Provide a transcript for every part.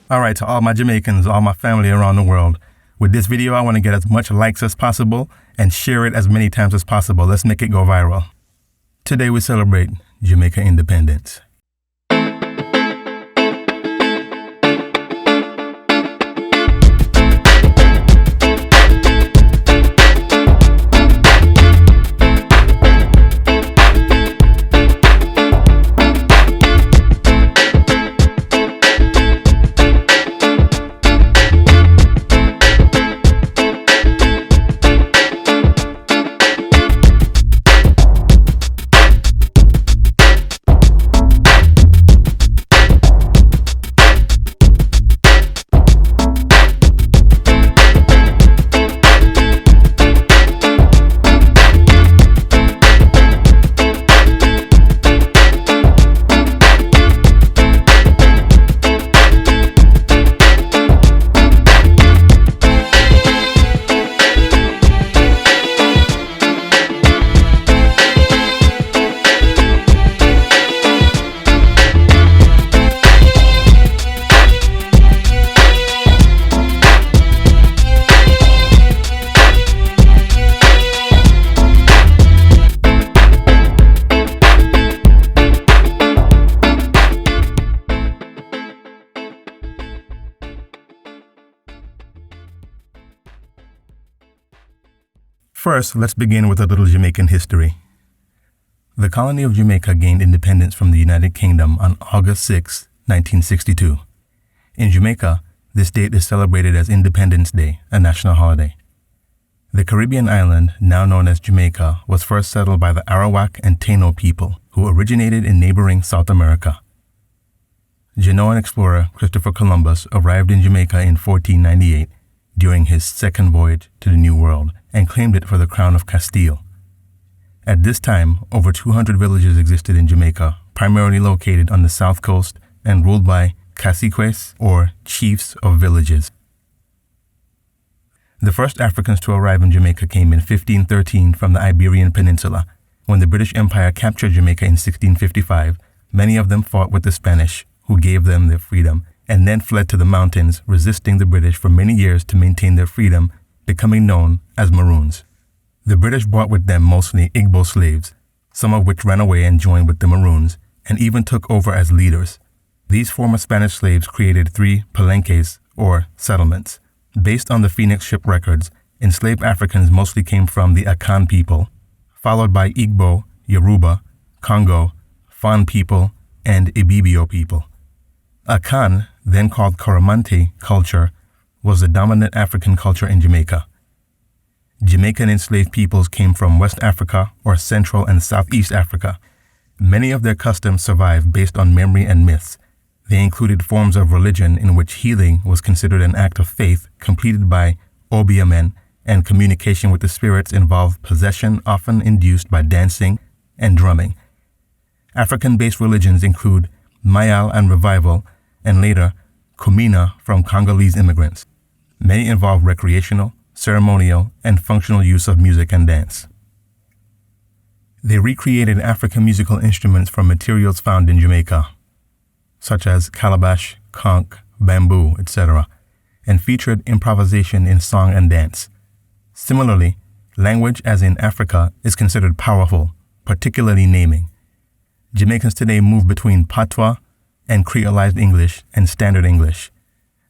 All right, to all my Jamaicans, all my family around the world, with this video, I want to get as much likes as possible and share it as many times as possible. Let's make it go viral. Today we celebrate Jamaican Independence. First, let's begin with a little Jamaican history. The colony of Jamaica gained independence from the United Kingdom on August 6, 1962. In Jamaica, this date is celebrated as Independence Day, a national holiday. The Caribbean island, now known as Jamaica, was first settled by the Arawak and Taino people, who originated in neighboring South America. Genoan explorer Christopher Columbus arrived in Jamaica in 1498 during his second voyage to the New World and claimed it for the crown of Castile. At this time, over 200 villages existed in Jamaica, primarily located on the south coast and ruled by caciques, or chiefs of villages. The first Africans to arrive in Jamaica came in 1513 from the Iberian Peninsula. When the British Empire captured Jamaica in 1655, many of them fought with the Spanish, who gave them their freedom, and then fled to the mountains, resisting the British for many years to maintain their freedom, becoming known as Maroons. The British brought with them mostly Igbo slaves, some of which ran away and joined with the Maroons, and even took over as leaders. These former Spanish slaves created 3 palenques, or settlements. Based on the Phoenix ship records, enslaved Africans mostly came from the Akan people, followed by Igbo, Yoruba, Congo, Fan people, and Ibibio people. Akan, then called Coromantee culture, was the dominant African culture in Jamaica. Jamaican enslaved peoples came from West Africa or Central and Southeast Africa. Many of their customs survive based on memory and myths. They included forms of religion in which healing was considered an act of faith completed by obeah, and communication with the spirits involved possession, often induced by dancing and drumming. African-based religions include Mayal and Revival, and later Kumina from Congolese immigrants. Many involve recreational, ceremonial, and functional use of music and dance. They recreated African musical instruments from materials found in Jamaica, such as calabash, conch, bamboo, etc., and featured improvisation in song and dance. Similarly, language, as in Africa, is considered powerful, particularly naming. Jamaicans today move between patois and creolized English and standard English.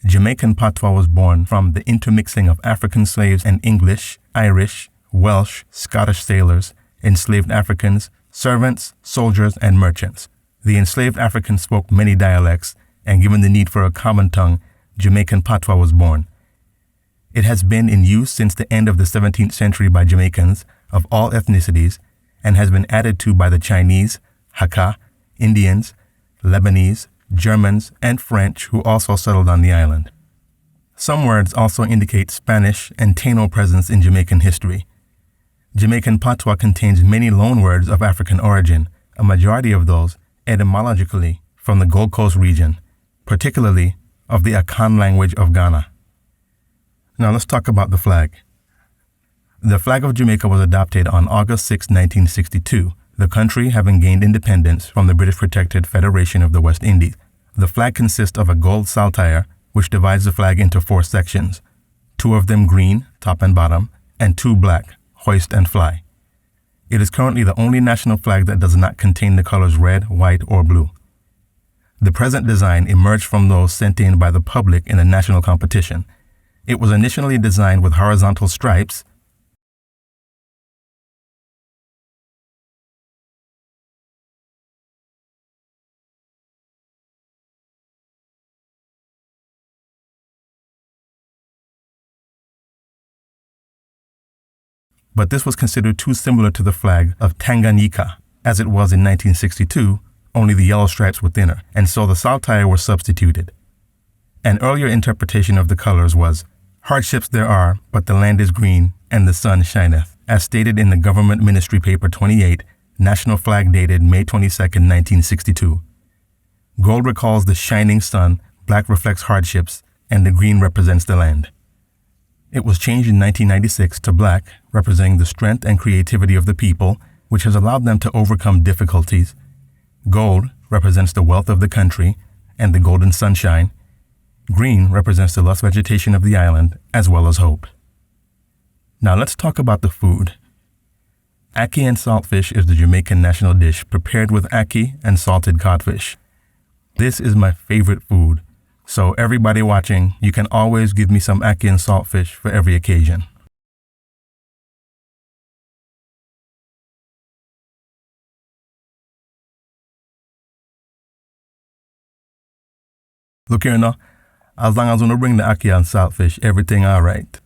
Jamaican patois was born from the intermixing of African slaves and English, Irish, Welsh, Scottish sailors, enslaved Africans, servants, soldiers, and merchants. The enslaved Africans spoke many dialects, and given the need for a common tongue, Jamaican patois was born. It has been in use since the end of the 17th century by Jamaicans of all ethnicities and has been added to by the Chinese, Hakka, Indians, Lebanese, Germans, and French who also settled on the island. Some words also indicate Spanish and Taino presence in Jamaican history. Jamaican patois contains many loanwords of African origin, a majority of those etymologically from the Gold Coast region, particularly of the Akan language of Ghana. Now let's talk about the flag. The flag of Jamaica was adopted on August 6, 1962, the country having gained independence from the British-protected Federation of the West Indies. The flag consists of a gold saltire which divides the flag into 4 sections, 2 of them green, top and bottom, and 2 black, hoist and fly. It is currently the only national flag that does not contain the colors red, white, or blue. The present design emerged from those sent in by the public in a national competition. It was initially designed with horizontal stripes, but this was considered too similar to the flag of Tanganyika, as it was in 1962, only the yellow stripes were thinner, and so the saltire were substituted. An earlier interpretation of the colors was, "Hardships there are, but the land is green, and the sun shineth," as stated in the Government Ministry Paper 28, National Flag dated May 22, 1962. Gold recalls the shining sun, black reflects hardships, and the green represents the land. It was changed in 1996 to black, representing the strength and creativity of the people, which has allowed them to overcome difficulties. Gold represents the wealth of the country and the golden sunshine. Green represents the lush vegetation of the island, as well as hope. Now let's talk about the food. Ackee and saltfish is the Jamaican national dish prepared with ackee and salted codfish. This is my favorite food. So everybody watching, you can always give me some ackee and saltfish for every occasion. Look here now, as long as you don't bring the ackee and saltfish, everything alright.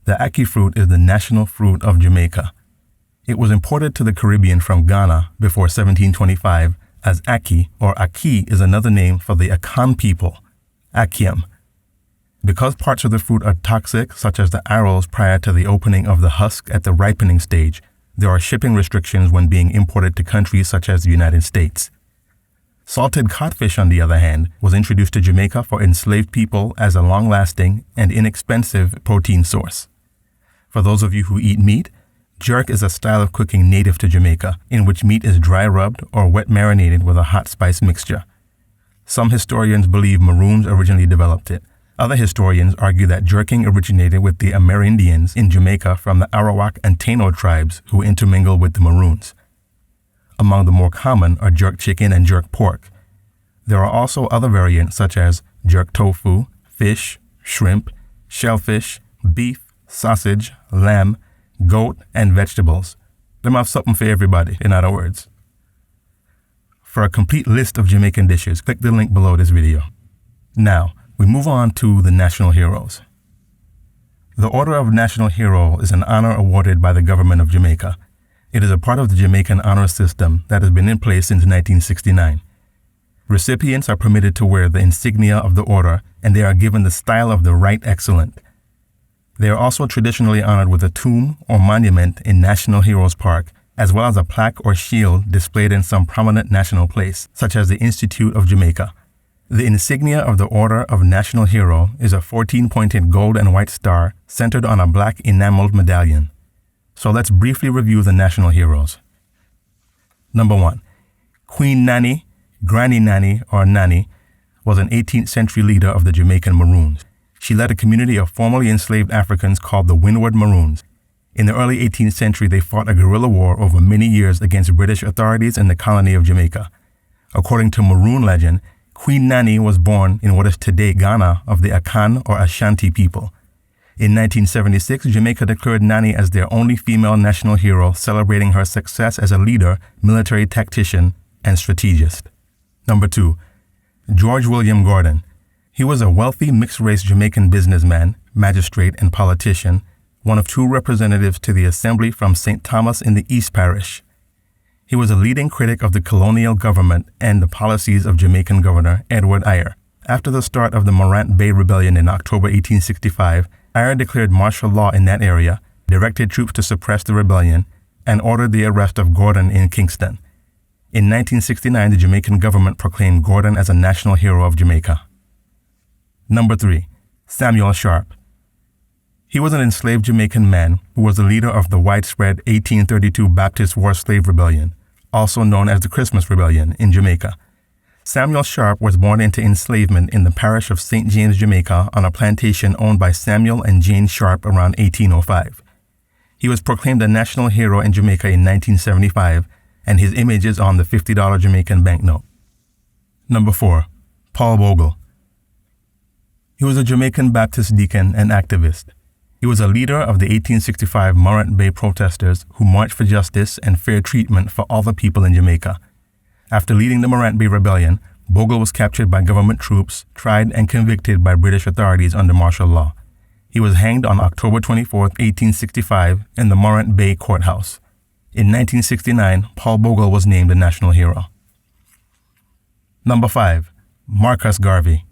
The ackee fruit is the national fruit of Jamaica. It was imported to the Caribbean from Ghana before 1725, as ackee or ackee is another name for the Akan people. Akiem. Because parts of the fruit are toxic, such as the arrows prior to the opening of the husk at the ripening stage, there are shipping restrictions when being imported to countries such as the United States. Salted codfish, on the other hand, was introduced to Jamaica for enslaved people as a long-lasting and inexpensive protein source. For those of you who eat meat, jerk is a style of cooking native to Jamaica, in which meat is dry rubbed or wet marinated with a hot spice mixture. Some historians believe Maroons originally developed it. Other historians argue that jerking originated with the Amerindians in Jamaica from the Arawak and Taino tribes who intermingled with the Maroons. Among the more common are jerk chicken and jerk pork. There are also other variants such as jerk tofu, fish, shrimp, shellfish, beef, sausage, lamb, goat, and vegetables. Them have something for everybody, in other words. For a complete list of Jamaican dishes, click the link below this video. Now, we move on to the national heroes. The Order of National Hero is an honor awarded by the government of Jamaica. It is a part of the Jamaican honor system that has been in place since 1969. Recipients are permitted to wear the insignia of the order, and they are given the style of the Right Excellent. They are also traditionally honored with a tomb or monument in National Heroes Park, as well as a plaque or shield displayed in some prominent national place, such as the Institute of Jamaica. The insignia of the Order of National Hero is a 14-pointed gold and white star centered on a black enameled medallion. So let's briefly review the national heroes. Number 1. Queen Nanny, Granny Nanny or Nanny, was an 18th century leader of the Jamaican Maroons. She led a community of formerly enslaved Africans called the Windward Maroons. In the early 18th century, they fought a guerrilla war over many years against British authorities in the colony of Jamaica. According to Maroon legend, Queen Nanny was born in what is today Ghana of the Akan or Ashanti people. In 1976, Jamaica declared Nanny as their only female national hero, celebrating her success as a leader, military tactician, and strategist. Number 2. George William Gordon. He was a wealthy mixed-race Jamaican businessman, magistrate, and politician, one of 2 representatives to the Assembly from St. Thomas in the East Parish. He was a leading critic of the colonial government and the policies of Jamaican Governor Edward Eyre. After the start of the Morant Bay Rebellion in October 1865, Eyre declared martial law in that area, directed troops to suppress the rebellion, and ordered the arrest of Gordon in Kingston. In 1969, the Jamaican government proclaimed Gordon as a national hero of Jamaica. Number 3. Samuel Sharp. He was an enslaved Jamaican man who was the leader of the widespread 1832 Baptist War Slave Rebellion, also known as the Christmas Rebellion, in Jamaica. Samuel Sharp was born into enslavement in the parish of St. James, Jamaica, on a plantation owned by Samuel and Jane Sharp around 1805. He was proclaimed a national hero in Jamaica in 1975, and his image is on the $50 Jamaican banknote. Number 4. Paul Bogle. He was a Jamaican Baptist deacon and activist. He was a leader of the 1865 Morant Bay protesters who marched for justice and fair treatment for all the people in Jamaica. After leading the Morant Bay Rebellion, Bogle was captured by government troops, tried and convicted by British authorities under martial law. He was hanged on October 24, 1865, in the Morant Bay Courthouse. In 1969, Paul Bogle was named a national hero. Number 5. Marcus Garvey.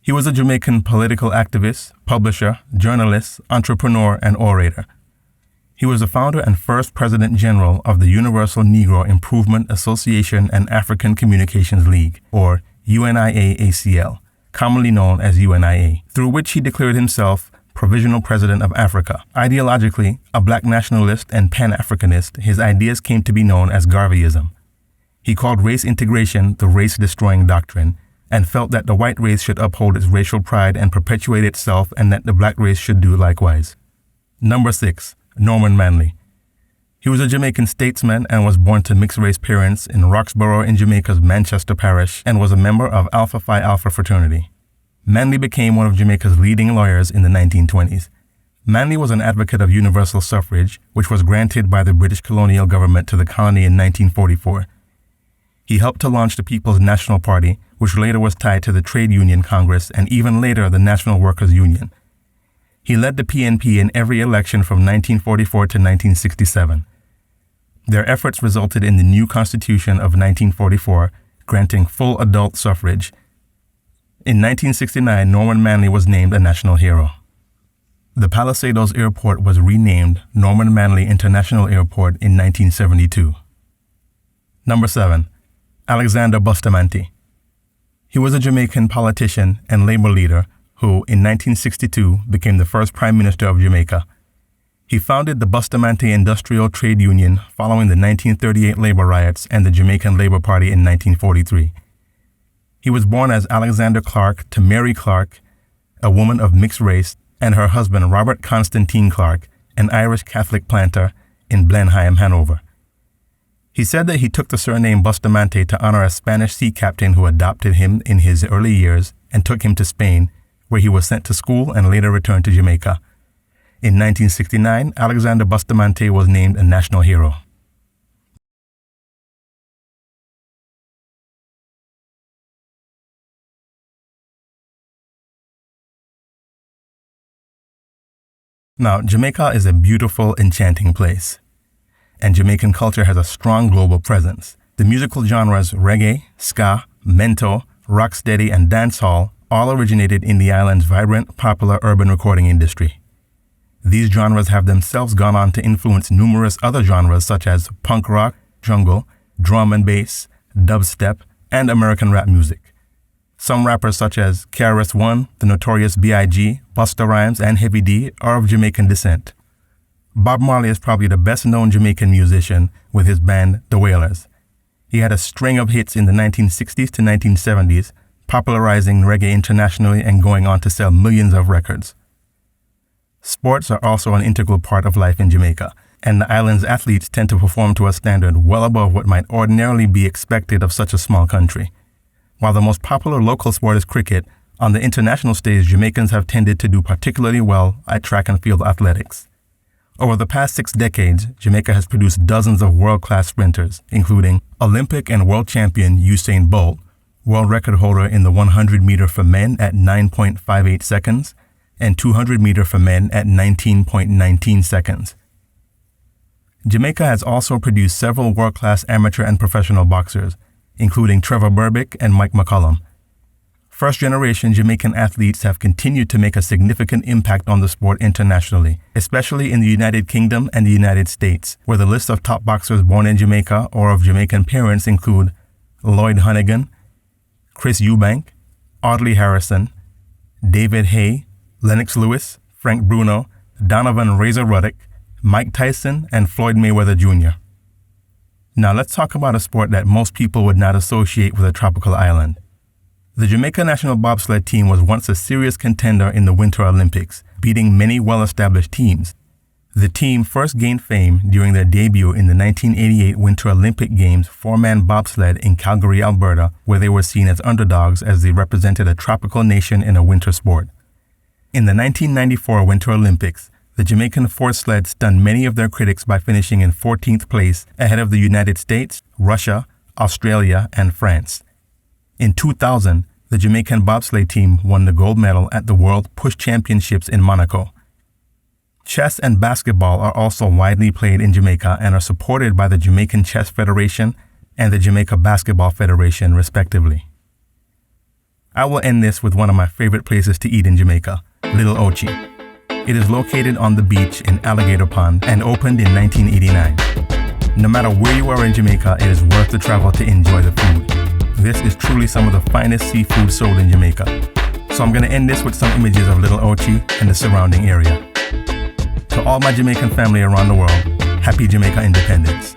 He was a Jamaican political activist, publisher, journalist, entrepreneur, and orator. He was the founder and first President General of the Universal Negro Improvement Association and African Communications League, or UNIA-ACL, commonly known as UNIA, through which he declared himself Provisional President of Africa. Ideologically, a black nationalist and Pan-Africanist, his ideas came to be known as Garveyism. He called race integration the race-destroying doctrine, and felt that the white race should uphold its racial pride and perpetuate itself, and that the black race should do likewise. Number 6. Norman Manley. He was a Jamaican statesman and was born to mixed-race parents in Roxborough in Jamaica's Manchester Parish and was a member of Alpha Phi Alpha fraternity. Manley became one of Jamaica's leading lawyers in the 1920s. Manley was an advocate of universal suffrage, which was granted by the British colonial government to the colony in 1944. He helped to launch the People's National Party, which later was tied to the Trade Union Congress and even later the National Workers' Union. He led the PNP in every election from 1944 to 1967. Their efforts resulted in the new Constitution of 1944, granting full adult suffrage. In 1969, Norman Manley was named a national hero. The Palisadoes Airport was renamed Norman Manley International Airport in 1972. Number 7. Alexander Bustamante. He was a Jamaican politician and labor leader who, in 1962, became the first Prime Minister of Jamaica. He founded the Bustamante Industrial Trade Union following the 1938 labor riots and the Jamaican Labour Party in 1943. He was born as Alexander Clark to Mary Clark, a woman of mixed race, and her husband Robert Constantine Clark, an Irish Catholic planter, in Blenheim, Hanover. He said that he took the surname Bustamante to honor a Spanish sea captain who adopted him in his early years and took him to Spain, where he was sent to school and later returned to Jamaica. In 1969, Alexander Bustamante was named a national hero. Now, Jamaica is a beautiful, enchanting place, and Jamaican culture has a strong global presence. The musical genres reggae, ska, mento, rocksteady, and dancehall all originated in the island's vibrant, popular urban recording industry. These genres have themselves gone on to influence numerous other genres such as punk rock, jungle, drum and bass, dubstep, and American rap music. Some rappers such as KRS-One, The Notorious B.I.G., Busta Rhymes, and Heavy D are of Jamaican descent. Bob Marley is probably the best-known Jamaican musician with his band, The Wailers. He had a string of hits in the 1960s to 1970s, popularizing reggae internationally and going on to sell millions of records. Sports are also an integral part of life in Jamaica, and the island's athletes tend to perform to a standard well above what might ordinarily be expected of such a small country. While the most popular local sport is cricket, on the international stage, Jamaicans have tended to do particularly well at track and field athletics. Over the past 6 decades, Jamaica has produced dozens of world-class sprinters, including Olympic and world champion Usain Bolt, world record holder in the 100-meter for men at 9.58 seconds, and 200-meter for men at 19.19 seconds. Jamaica has also produced several world-class amateur and professional boxers, including Trevor Berbick and Mike McCollum. First-generation Jamaican athletes have continued to make a significant impact on the sport internationally, especially in the United Kingdom and the United States, where the list of top boxers born in Jamaica or of Jamaican parents include Lloyd Hunnigan, Chris Eubank, Audley Harrison, David Hay, Lennox Lewis, Frank Bruno, Donovan Razor Ruddock, Mike Tyson, and Floyd Mayweather Jr. Now let's talk about a sport that most people would not associate with a tropical island. The Jamaica national bobsled team was once a serious contender in the Winter Olympics, beating many well-established teams. The team first gained fame during their debut in the 1988 Winter Olympic Games four-man bobsled in Calgary, Alberta, where they were seen as underdogs as they represented a tropical nation in a winter sport. In the 1994 Winter Olympics, the Jamaican four sled stunned many of their critics by finishing in 14th place ahead of the United States, Russia, Australia, and France. In 2000, the Jamaican bobsleigh team won the gold medal at the World Push Championships in Monaco. Chess and basketball are also widely played in Jamaica and are supported by the Jamaican Chess Federation and the Jamaica Basketball Federation, respectively. I will end this with one of my favorite places to eat in Jamaica, Little Ochi. It is located on the beach in Alligator Pond and opened in 1989. No matter where you are in Jamaica, it is worth the travel to enjoy the food. This is truly some of the finest seafood sold in Jamaica. So I'm going to end this with some images of Little Ochi and the surrounding area. To all my Jamaican family around the world, happy Jamaica Independence.